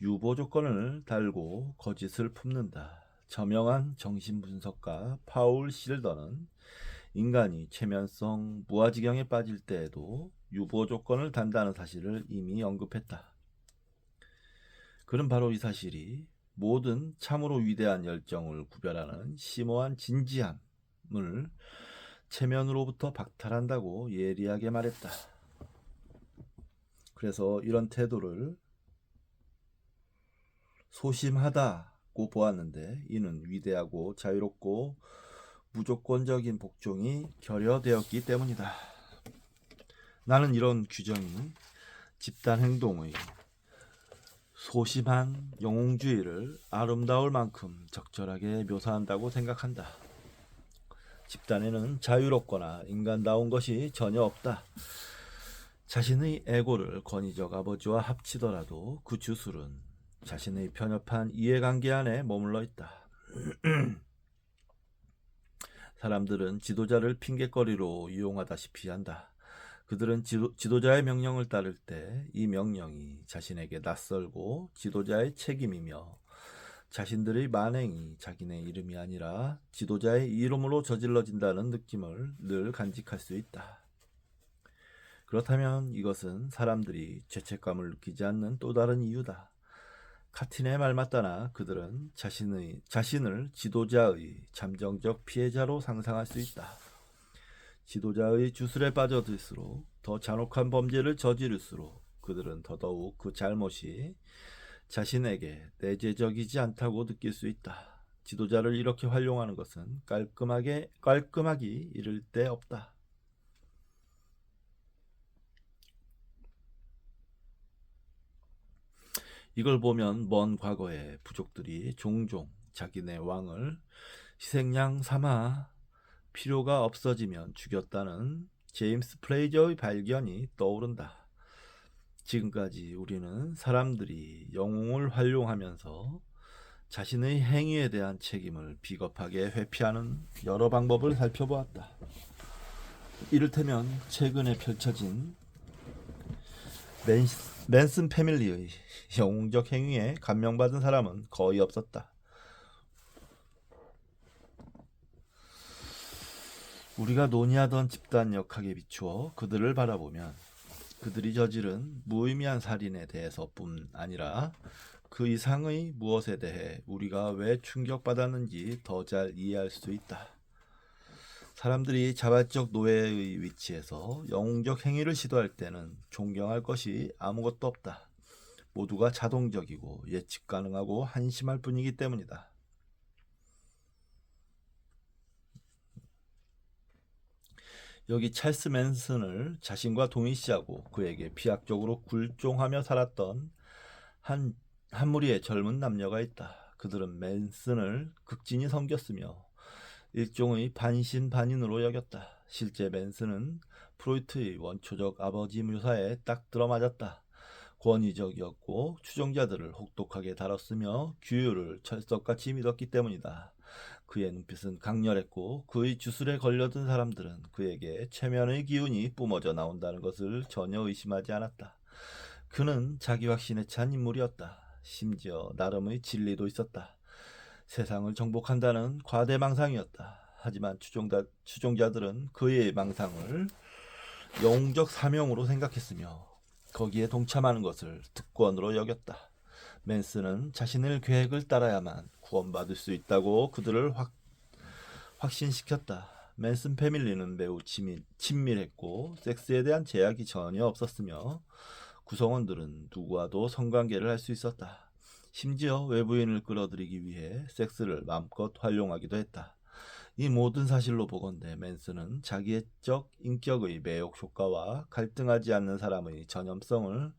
유보 조건을 달고 거짓을 품는다. 저명한 정신분석가 파울 실더는 인간이 최면성 무아지경에 빠질 때에도 유보 조건을 단다는 사실을 이미 언급했다. 그는 바로 이 사실이 모든 참으로 위대한 열정을 구별하는 심오한 진지함을 체면으로부터 박탈한다고 예리하게 말했다. 그래서 이런 태도를 소심하다고 보았는데 이는 위대하고 자유롭고 무조건적인 복종이 결여되었기 때문이다. 나는 이런 규정이 집단 행동의 소심한 영웅주의를 아름다울 만큼 적절하게 묘사한다고 생각한다. 집단에는 자유롭거나 인간다운 것이 전혀 없다. 자신의 에고를 권위적 아버지와 합치더라도 그 주술은 자신의 편협한 이해관계 안에 머물러 있다. 사람들은 지도자를 핑곗거리로 이용하다시피 한다. 그들은 지도자의 명령을 따를 때 이 명령이 자신에게 낯설고 지도자의 책임이며 자신들의 만행이 자기네 이름이 아니라 지도자의 이름으로 저질러진다는 느낌을 늘 간직할 수 있다. 그렇다면 이것은 사람들이 죄책감을 느끼지 않는 또 다른 이유다. 카틴의 말 맞다나 그들은 자신을 지도자의 잠정적 피해자로 상상할 수 있다. 지도자의 주술에 빠져들수록 더 잔혹한 범죄를 저지를수록 그들은 더더욱 그 잘못이 자신에게 내재적이지 않다고 느낄 수 있다. 지도자를 이렇게 활용하는 것은 깔끔하기 이를 데 없다. 이걸 보면 먼 과거에 부족들이 종종 자기네 왕을 희생양 삼아 필요가 없어지면 죽였다는 제임스 프레이저의 발견이 떠오른다. 지금까지 우리는 사람들이 영웅을 활용하면서 자신의 행위에 대한 책임을 비겁하게 회피하는 여러 방법을 살펴보았다. 이를테면 최근에 펼쳐진 맨슨 패밀리의 영웅적 행위에 감명받은 사람은 거의 없었다. 우리가 논의하던 집단 역학에 비추어 그들을 바라보면 그들이 저지른 무의미한 살인에 대해서뿐 아니라 그 이상의 무엇에 대해 우리가 왜 충격받았는지 더 잘 이해할 수 있다. 사람들이 자발적 노예의 위치에서 영웅적 행위를 시도할 때는 존경할 것이 아무것도 없다. 모두가 자동적이고 예측 가능하고 한심할 뿐이기 때문이다. 여기 찰스 맨슨을 자신과 동일시하고 그에게 비약적으로 굴종하며 살았던 한 무리의 젊은 남녀가 있다. 그들은 맨슨을 극진히 섬겼으며 일종의 반신반인으로 여겼다. 실제 맨슨은 프로이트의 원초적 아버지 묘사에 딱 들어맞았다. 권위적이었고 추종자들을 혹독하게 다뤘으며 규율을 철석같이 믿었기 때문이다. 그의 눈빛은 강렬했고 그의 주술에 걸려든 사람들은 그에게 체면의 기운이 뿜어져 나온다는 것을 전혀 의심하지 않았다. 그는 자기 확신에 찬 인물이었다. 심지어 나름의 진리도 있었다. 세상을 정복한다는 과대망상이었다. 하지만 추종자들은 그의 망상을 영웅적 사명으로 생각했으며 거기에 동참하는 것을 특권으로 여겼다. 맨스는 자신의 계획을 따라야만 구원받을 수 있다고 그들을 확신시켰다. 맨슨 패밀리는 매우 친밀했고 섹스에 대한 제약이 전혀 없었으며 구성원들은 누구와도 성관계를 할 수 있었다. 심지어 외부인을 끌어들이기 위해 섹스를 마음껏 활용하기도 했다. 이 모든 사실로 보건대 맨슨은 자기애적 인격의 매혹 효과와 갈등하지 않는 사람의 전염성을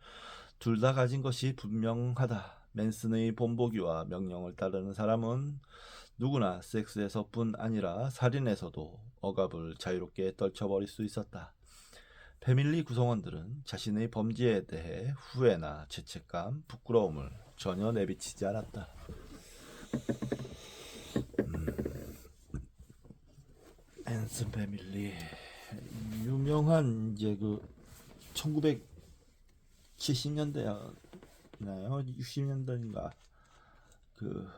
둘 다 가진 것이 분명하다. 맨슨의 본보기와 명령을 따르는 사람은 누구나 섹스에서뿐 아니라 살인에서도 억압을 자유롭게 떨쳐버릴 수 있었다. 패밀리 구성원들은 자신의 범죄에 대해 후회나 죄책감, 부끄러움을 전혀 내비치지 않았다. 맨슨 패밀리 유명한 이제 그 1970년대나요? 60년대인가 그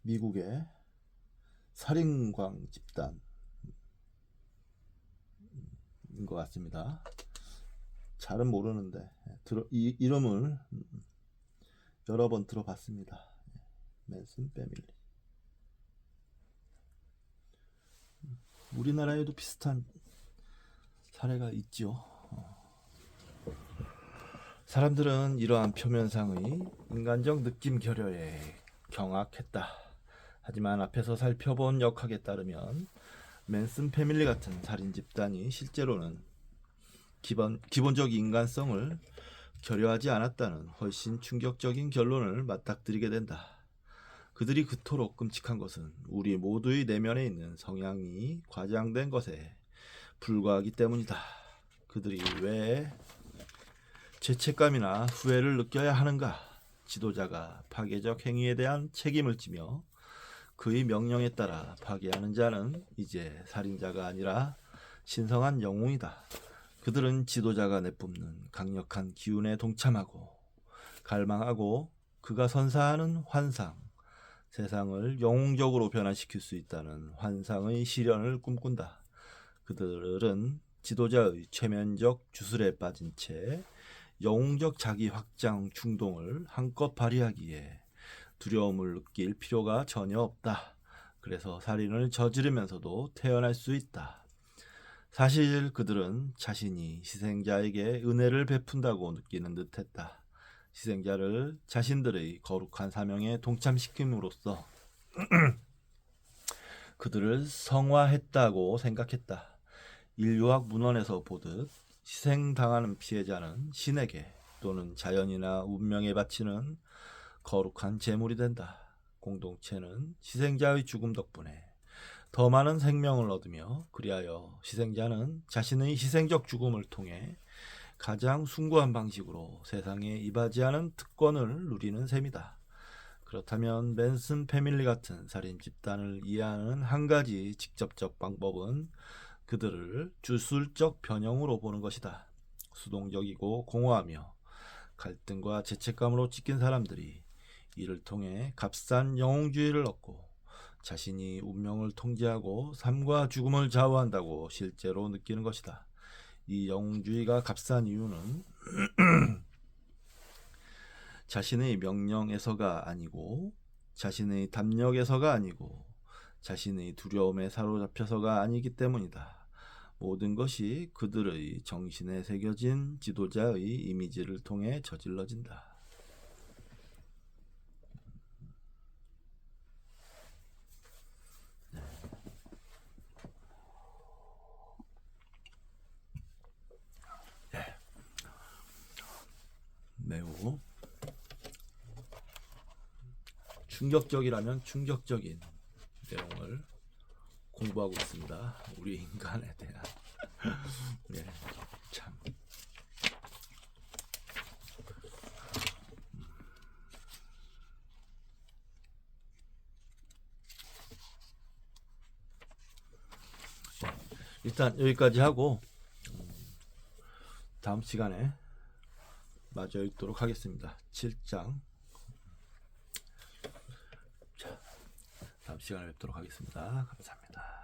미국의 살인광 집단인 것 같습니다. 잘은 모르는데 이 이름을 여러 번 들어봤습니다. 맨슨 패밀리. 우리나라에도 비슷한 사례가 있죠. 사람들은 이러한 표면상의 인간적 느낌 결여에 경악했다. 하지만 앞에서 살펴본 역학에 따르면 맨슨 패밀리 같은 살인 집단이 실제로는 기본적 인간성을 결여하지 않았다는 훨씬 충격적인 결론을 맞닥뜨리게 된다. 그들이 그토록 끔찍한 것은 우리 모두의 내면에 있는 성향이 과장된 것에 불과하기 때문이다. 그들이 왜 죄책감이나 후회를 느껴야 하는가? 지도자가 파괴적 행위에 대한 책임을 지며 그의 명령에 따라 파괴하는 자는 이제 살인자가 아니라 신성한 영웅이다. 그들은 지도자가 내뿜는 강력한 기운에 동참하고 갈망하고 그가 선사하는 환상, 세상을 영웅적으로 변화시킬 수 있다는 환상의 실현을 꿈꾼다. 그들은 지도자의 최면적 주술에 빠진 채 영웅적 자기 확장 충동을 한껏 발휘하기에 두려움을 느낄 필요가 전혀 없다. 그래서 살인을 저지르면서도 태어날 수 있다. 사실 그들은 자신이 희생자에게 은혜를 베푼다고 느끼는 듯했다. 희생자를 자신들의 거룩한 사명에 동참시킴으로써 그들을 성화했다고 생각했다. 인류학 문헌에서 보듯 희생당하는 피해자는 신에게 또는 자연이나 운명에 바치는 거룩한 제물이 된다. 공동체는 희생자의 죽음 덕분에 더 많은 생명을 얻으며 그리하여 희생자는 자신의 희생적 죽음을 통해 가장 숭고한 방식으로 세상에 이바지하는 특권을 누리는 셈이다. 그렇다면 맨슨 패밀리 같은 살인 집단을 이해하는 한 가지 직접적 방법은 그들을 주술적 변형으로 보는 것이다. 수동적이고 공허하며 갈등과 죄책감으로 찢긴 사람들이 이를 통해 값싼 영웅주의를 얻고 자신이 운명을 통제하고 삶과 죽음을 좌우한다고 실제로 느끼는 것이다. 이 영웅주의가 값싼 이유는 자신의 명령에서가 아니고 자신의 담력에서가 아니고 자신의 두려움에 사로잡혀서가 아니기 때문이다. 모든 것이 그들의 정신에 새겨진 지도자의 이미지를 통해 저질러진다. 매우 충격적이라면 충격적인 내용을 공부하고 있습니다. 우리 인간에 대한 네, 참 일단 여기까지 하고 다음 시간에 마저 읽도록 하겠습니다. 7장 시간에 뵙도록 하겠습니다. 감사합니다.